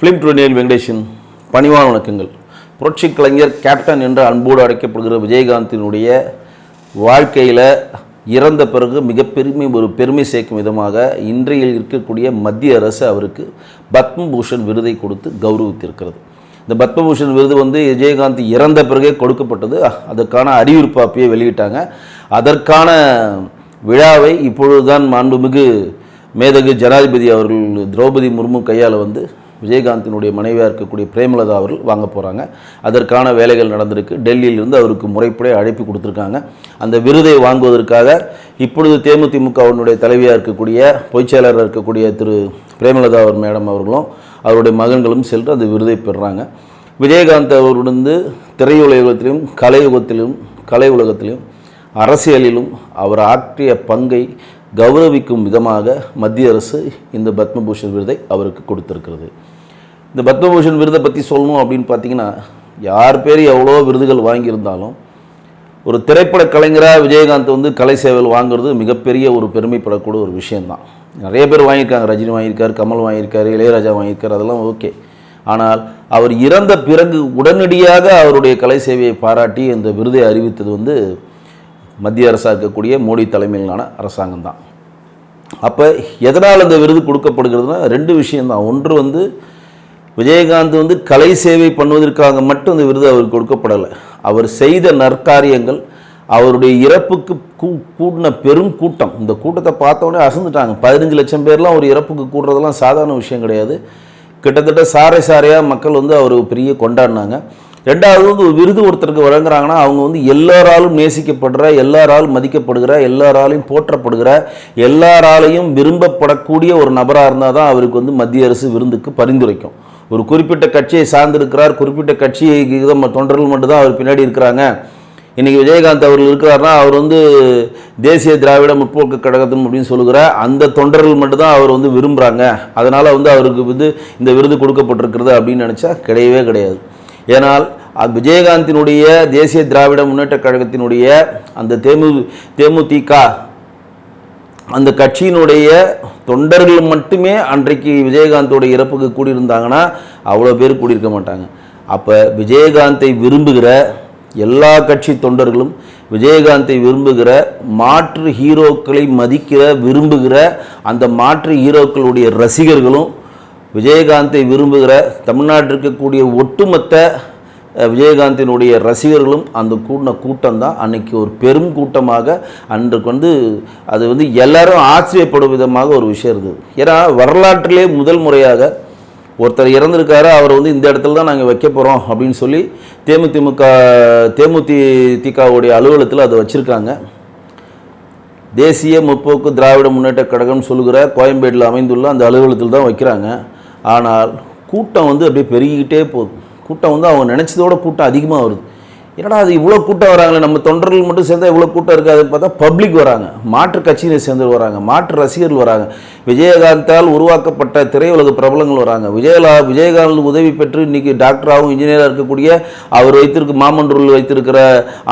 Film டுடேனியல் Venkatesan பணிவான வணக்கங்கள். புரட்சி கலைஞர் கேப்டன் என்று அன்போடு அழைக்கப்படுகிற விஜயகாந்தினுடைய வாழ்க்கையில் இறந்த பிறகு பெருமை சேர்க்கும் விதமாக இன்றையில் இருக்கக்கூடிய மத்திய அரசு அவருக்கு பத்மபூஷன் விருதை கொடுத்து கௌரவித்திருக்கிறது. இந்த பத்மபூஷன் விருது விஜயகாந்த் இறந்த பிறகே கொடுக்கப்பட்டது. அதற்கான அறிவிப்பு அப்பயே வெளியிட்டாங்க. அதற்கான விழாவை இப்பொழுதுதான் மாண்புமிகு மேதகு ஜனாதிபதி அவர்கள் திரௌபதி முர்மு கையால் விஜயகாந்தினுடைய மனைவியாக இருக்கக்கூடிய பிரேமலதா அவர்கள் வாங்க போகிறாங்க. அதற்கான வேலைகள் நடந்திருக்கு. டெல்லியிலிருந்து அவருக்கு முறைப்படி அழைப்பு கொடுத்துருக்காங்க. அந்த விருதை வாங்குவதற்காக இப்பொழுது தேமுதிகவுடைய தலைவியாக இருக்கக்கூடிய பொதுச்செயலாளராக இருக்கக்கூடிய திரு பிரேமலதா மேடம் அவர்களும் அவருடைய மகன்களும் சென்று அந்த விருதை பெறுறாங்க. விஜயகாந்த் அவருடன் திரையுலகத்திலும் கலை உலகத்திலும் அரசியலிலும் அவர் ஆற்றிய பங்கை கௌரவிக்கும் விதமாக மத்திய அரசு இந்த பத்மபூஷன் விருதை அவருக்கு கொடுத்திருக்கிறது. இந்த பத்மபூஷன் விருதை பற்றி சொல்லணும் அப்படின்னு பார்த்தீங்கன்னா, யார் பேர் எவ்வளோ விருதுகள் வாங்கியிருந்தாலும் ஒரு திரைப்பட கலைஞராக விஜயகாந்த் கலை சேவைகள் வாங்குறது மிகப்பெரிய ஒரு பெருமைப்படக்கூடிய ஒரு விஷயந்தான். நிறைய பேர் வாங்கியிருக்காங்க. ரஜினி வாங்கியிருக்கார், கமல் வாங்கியிருக்காரு, இளையராஜா வாங்கியிருக்கார், அதெல்லாம் ஓகே. ஆனால் அவர் இறந்த பிறகு உடனடியாக அவருடைய கலை சேவையை பாராட்டி இந்த விருதை அறிவித்தது மத்திய அரசாக இருக்கக்கூடிய மோடி தலைமையிலான அரசாங்கம் தான். அப்போ எதனால் அந்த விருது கொடுக்கப்படுகிறதுனா ரெண்டு விஷயந்தான். ஒன்று விஜயகாந்த் கலை சேவை பண்ணுவதற்காக மட்டும் இந்த விருது அவருக்கு கொடுக்கப்படலை. அவர் செய்த நற்காரியங்கள், அவருடைய இறப்புக்கு கூட்டின பெரும் கூட்டம். இந்த கூட்டத்தை பார்த்தோன்னே அசந்துட்டாங்க. 15 லட்சம் பேர்லாம் ஒரு இறப்புக்கு கூடுறதெல்லாம் சாதாரண விஷயம் கிடையாது. கிட்டத்தட்ட சாரையாக மக்கள் அவர் பெரிய கொண்டாடினாங்க. ரெண்டாவது ஒரு விருது ஒருத்தருக்கு வழங்குறாங்கன்னா அவங்க எல்லாராலும் நேசிக்கப்படுற, எல்லாராலும் மதிக்கப்படுகிற, எல்லாராலையும் போற்றப்படுகிற, எல்லாராலையும் விரும்பப்படக்கூடிய ஒரு நபராக இருந்தால் தான் அவருக்கு மத்திய அரசு விருந்துக்கு பரிந்துரைக்கும். ஒரு குறிப்பிட்ட கட்சியை சார்ந்திருக்கிறார், குறிப்பிட்ட கட்சியை தொண்டர்கள் மட்டும்தான் அவர் பின்னாடி இருக்கிறாங்க. இன்றைக்கி விஜயகாந்த் அவர்கள் இருக்கிறாருன்னா அவர் தேசிய திராவிட முற்போக்கு கழகத்தின் அப்படின்னு சொல்லுகிற அந்த தொண்டர்கள் மட்டும்தான் அவர் விரும்புகிறாங்க. அதனால் அவருக்கு இந்த விருது கொடுக்கப்பட்டிருக்கிறது அப்படின்னு நினச்சா கிடையவே கிடையாது. ஏனால் விஜயகாந்தினுடைய தேசிய திராவிட முன்னேற்ற கழகத்தினுடைய அந்த தேமுதிக அந்த கட்சியினுடைய தொண்டர்கள் மட்டுமே அன்றைக்கு விஜயகாந்தோடைய இறப்புக்கு கூடியிருந்தாங்கன்னா அவ்வளோ பேர் கூடியிருக்க மாட்டாங்க. அப்போ விஜயகாந்தை விரும்புகிற எல்லா கட்சி தொண்டர்களும், விஜயகாந்தை விரும்புகிற மாற்று ஹீரோக்களை விரும்புகிற அந்த மாற்று ஹீரோக்களுடைய ரசிகர்களும், விஜயகாந்தை விரும்புகிற தமிழ்நாட்டில் இருக்கக்கூடிய ஒட்டுமொத்த விஜயகாந்தினுடைய ரசிகர்களும் அந்த கூட்டம் தான் அன்றைக்கி ஒரு பெரும் கூட்டமாக அன்றைக்கு அது எல்லாரும் ஆச்சரியப்படும் விதமாக ஒரு விஷயம் இருந்தது. ஏன்னா வரலாற்றிலே முதல் முறையாக ஒருத்தர் இறந்திருக்காரு, அவர் இந்த இடத்துல தான் நாங்கள் வைக்க போகிறோம் அப்படின்னு சொல்லி தேமுதிகவுடைய அலுவலகத்தில் அதை வச்சுருக்காங்க. தேசிய முற்போக்கு திராவிட முன்னேற்ற கழகம் சொல்லுகிற கோயம்பேடில் அமைந்துள்ள அந்த அலுவலகத்தில் தான் வைக்கிறாங்க. ஆனால் கூட்டம் அப்படியே பெருகிக்கிட்டே போகுது. கூட்டம் அவங்க நினச்சதோட கூட்டம் அதிகமாக வருது. என்னடா அது இவ்வளோ கூட்டம் வராங்களே, நம்ம தொண்டர்கள் மட்டும் சேர்ந்தால் இவ்வளோ கூட்டம் இருக்காதுன்னு பார்த்தா பப்ளிக் வராங்க, மாற்று கட்சியினை சேர்ந்து வராங்க, மாற்று ரசிகர்கள் வராங்க, விஜயகாந்தால் உருவாக்கப்பட்ட திரையுலக பிரபலங்கள் வராங்க, விஜயகாந்த் உதவி பெற்று இன்றைக்கி டாக்டராகவும் இன்ஜினியராக இருக்கக்கூடிய அவர் மாமண்டூரில் வைத்திருக்கிற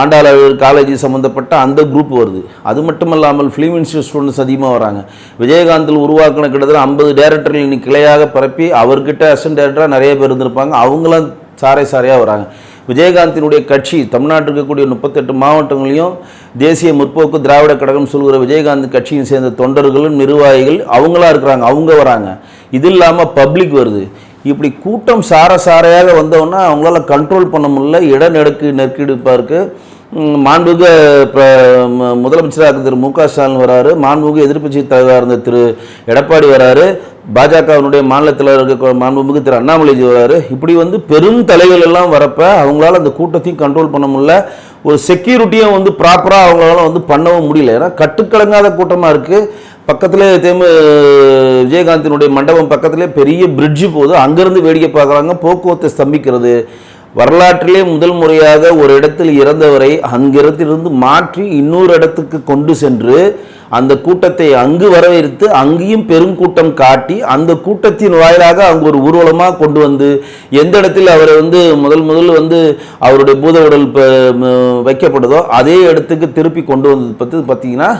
ஆண்டாள காலேஜ் சம்மந்தப்பட்ட அந்த குரூப் வருது. அது மட்டும் இல்லாமல் ஃபிலிம் இன்ஸ்டியூட் ஸ்டூடெண்ட்ஸ் அதிகமாக வராங்க. விஜயகாந்தில் உருவாக்கின கிட்டத்தட்ட 50 டேரக்டர்கள் இன்னைக்கு கிளையாக பரப்பி அவர்கிட்ட அசிஸ்டன்ட் டேரக்டராக நிறைய பேர் இருந்திருப்பாங்க. அவங்களாம் சாரையாக வராங்க. விஜயகாந்தினுடைய கட்சி தமிழ்நாட்டில் இருக்கக்கூடிய 38 மாவட்டங்களையும் தேசிய முற்போக்கு திராவிட கழகம் சொல்கிற விஜயகாந்த் கட்சியும் சேர்ந்த தொண்டர்களும் நிர்வாகிகள் அவங்களா இருக்கிறாங்க, அவங்க வராங்க. இது இல்லாமல் பப்ளிக் வருது. இப்படி கூட்டம் சாரையாக வந்தோன்னா அவங்களால கண்ட்ரோல் பண்ண முடியல. நெருக்கெடுப்பாக இருக்குது. மாண்புமிகு முதலமைச்சராக திரு மு.க. ஸ்டாலின் வராரு, மாண்புமிகு எதிர்க்கட்சி தலைவராக இருந்த திரு எடப்பாடி வராரு, பாஜகவினுடைய மாநிலத்தில் இருக்க மாண்புமிகு திரு அண்ணாமலைஜி வராரு. இப்படி பெரும் தலைவர்கள் எல்லாம் வரப்போ அவங்களால அந்த கூட்டத்தையும் கண்ட்ரோல் பண்ண முடியல. ஒரு செக்யூரிட்டியும் ப்ராப்பராக அவங்களால பண்ணவும் முடியல. ஏன்னா கட்டுக்கலங்காத கூட்டமாக இருக்குது. பக்கத்திலே விஜயகாந்தினுடைய மண்டபம் பக்கத்திலே பெரிய பிரிட்ஜு போகுது. அங்கேருந்து வேடிக்கை பார்க்குறாங்க. போக்குவரத்தை ஸ்தம்பிக்கிறது. வரலாற்றிலே முதல் முறையாக ஒரு இடத்தில் இறந்தவரை அங்கிடத்திலிருந்து மாற்றி இன்னொரு இடத்துக்கு கொண்டு சென்று அந்த கூட்டத்தை அங்கு வரவேற்று அங்கேயும் பெருங்கூட்டம் காட்டி அந்த கூட்டத்தின் வாயிலாக அங்கு ஒரு ஊர்வலமாக கொண்டு எந்த இடத்தில் அவரை முதல் அவருடைய பூத உடல் வைக்கப்படுதோ அதே இடத்துக்கு திருப்பி கொண்டு வந்தது பார்த்தீங்கன்னா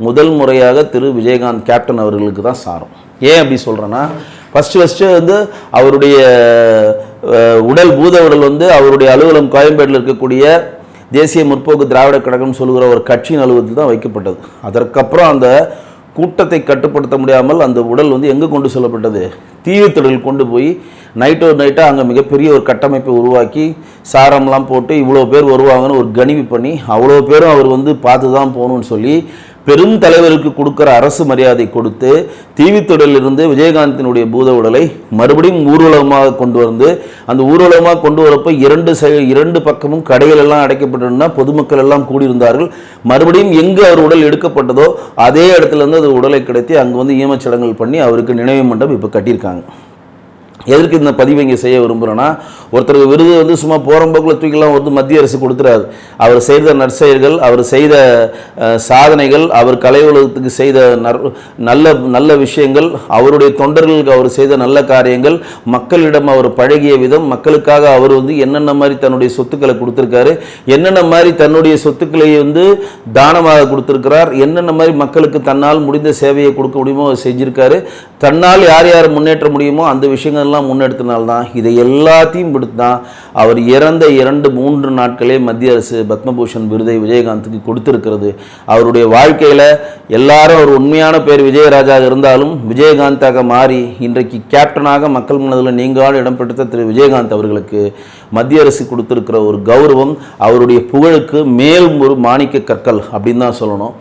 முதல் முறையாக திரு விஜயகாந்த் கேப்டன் அவர்களுக்கு தான் சாரும். ஏன் அப்படி சொல்கிறேன்னா, ஃபஸ்ட்டு வந்து அவருடைய உடல் பூத உடல் வந்து அவருடைய அலுவலகம் கோயம்பேட்டில் இருக்கக்கூடிய தேசிய முற்போக்கு திராவிட கழகம் சொல்கிற ஒரு கட்சியின் அலுவலகத்தில் தான் வைக்கப்பட்டது. அதற்கப்புறம் அந்த கூட்டத்தை கட்டுப்படுத்த முடியாமல் அந்த உடல் வந்து எங்கே கொண்டு செல்லப்பட்டது, தீவுத்திடல் கொண்டு போய் நைட்டாக அங்கே மிகப்பெரிய ஒரு கட்டமைப்பை உருவாக்கி சாரம்லாம் போட்டு இவ்வளோ பேர் வருவாங்கன்னு ஒரு கணிவு பண்ணி அவ்வளோ பேரும் அவர் வந்து பார்த்து தான் போகணும்னு சொல்லி பெரும் தலைவருக்கு கொடுக்குற அரசு மரியாதை கொடுத்து தீவுத்திடலிருந்து விஜயகாந்தினுடைய பூத உடலை மறுபடியும் ஊர்வலமாக கொண்டு வந்து அந்த ஊர்வலமாக கொண்டு வரப்போ இரண்டு பக்கமும் கடைகள் எல்லாம் அடைக்கப்பட்டிருந்தா பொதுமக்கள் எல்லாம் கூடியிருந்தார்கள். மறுபடியும் எங்கு அவர் உடல் எடுக்கப்பட்டதோ அதே இடத்துல இருந்து அது உடலை கிடைத்து அங்கே வந்து ஈமச்சடங்குகள் பண்ணி அவருக்கு நினைவு மண்டபம் இப்போ கட்டியிருக்காங்க. எதற்கு இந்த பதிவை இங்கே செய்ய விரும்புகிறேன்னா, ஒருத்தருக்கு விருது வந்து சும்மா போகிறம்போக்கில் தூக்கிலாம் வந்து மத்திய அரசு கொடுத்துறாரு. அவர் செய்த நற்செயல்கள், அவர் செய்த சாதனைகள், அவர் கலை உலகத்துக்கு செய்த நல்ல விஷயங்கள், அவருடைய தொண்டர்களுக்கு அவர் செய்த நல்ல காரியங்கள், மக்களிடம் அவர் பழகிய விதம், மக்களுக்காக அவர் வந்து என்னென்ன மாதிரி தன்னுடைய சொத்துக்களை கொடுத்துருக்காரு, என்னென்ன மாதிரி தன்னுடைய சொத்துக்களை வந்து தானமாக கொடுத்துருக்கிறார், என்னென்ன மாதிரி மக்களுக்கு தன்னால் முடிந்த சேவையை கொடுக்க முடியுமோ அவர் செஞ்சுருக்காரு. தன்னால் யார் யார் முன்னேற்ற முடியுமோ அந்த விஷயங்கள்லாம் முன்னெடுத்தனால்தான் இதை எல்லாத்தையும் விடுத்து தான் அவர் இறந்த 2-3 நாட்களே மத்திய அரசு பத்மபூஷன் விருதை விஜயகாந்துக்கு கொடுத்திருக்கிறது. அவருடைய வாழ்க்கையில் எல்லாரும் ஒரு உண்மையான பேர் விஜயராஜாக இருந்தாலும் விஜயகாந்தாக மாறி இன்றைக்கு கேப்டனாக மக்கள் மனதில் நீங்காத இடம் பிடித்த திரு விஜயகாந்த் அவர்களுக்கு மத்திய அரசு கொடுத்திருக்கிற ஒரு கௌரவம் அவருடைய புகழுக்கு மேல் ஒரு மாணிக்க கற்கள் அப்படின்னு தான் சொல்லணும்.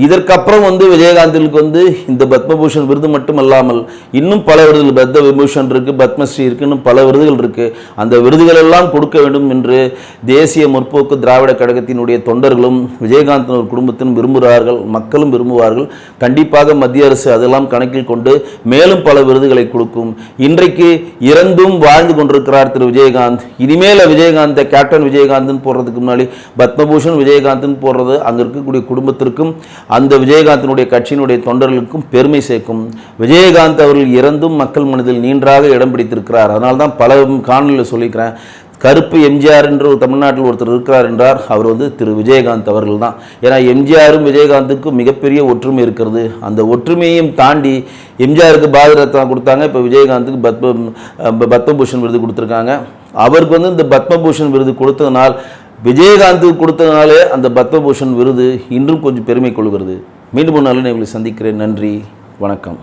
இதற்கப்புறம் வந்து விஜயகாந்திற்கு வந்து இந்த பத்மபூஷன் விருது மட்டும் அல்லாமல் இன்னும் பல விருதுகள், பத்ம விபூஷன் இருக்குது, பத்மஸ்ரீ இருக்குது, இன்னும் பல விருதுகள் இருக்குது. அந்த விருதுகள் எல்லாம் கொடுக்க வேண்டும் என்று தேசிய முற்போக்கு திராவிட கழகத்தினுடைய தொண்டர்களும் விஜயகாந்தின் ஒரு குடும்பத்திനും விரும்புகிறார்கள், மக்களும் விரும்புவார்கள். கண்டிப்பாக மத்திய அரசு அதெல்லாம் கணக்கில் கொண்டு மேலும் பல விருதுகளை கொடுக்கும். இன்றைக்கு இறந்தும் வாழ்ந்து கொண்டிருக்கிறார் திரு விஜயகாந்த். இனிமேல் விஜயகாந்தை கேப்டன் விஜயகாந்த்னு போடுறதுக்கு முன்னாடி பத்மபூஷன் விஜயகாந்த்னு போடுறது அங்கே இருக்கக்கூடிய குடும்பத்திற்கும் அந்த விஜயகாந்தினுடைய கட்சியினுடைய தொண்டர்களுக்கும் பெருமை சேர்க்கும். விஜயகாந்த் அவர்கள் இறந்தும் மக்கள் மனதில் நீன்றாக இடம் பிடித்திருக்கிறார். அதனால தான் பல காணொலியில் சொல்லிக்கிறேன், கருப்பு எம்ஜிஆர் என்று ஒரு தமிழ்நாட்டில் ஒருத்தர் இருக்கிறார் என்றார், அவர் வந்து திரு விஜயகாந்த் அவர்கள் தான். ஏன்னா எம்ஜிஆரும் விஜயகாந்துக்கும் மிகப்பெரிய ஒற்றுமை இருக்கிறது. அந்த ஒற்றுமையையும் தாண்டி எம்ஜிஆருக்கு பாரத ரத்னா கொடுத்தாங்க, இப்போ விஜயகாந்துக்கு பத்மபூஷன் விருது கொடுத்துருக்காங்க. அவருக்கு வந்து இந்த பத்மபூஷன் விருது கொடுத்ததுனால் விஜயகாந்துக்கு கொடுத்ததுனாலே அந்த பத்மபூஷன் விருது இன்றும் கொஞ்சம் பெருமை கொள்கிறது. மீண்டும் ஒரு நாள் உங்களை சந்திக்கிறேன். நன்றி, வணக்கம்.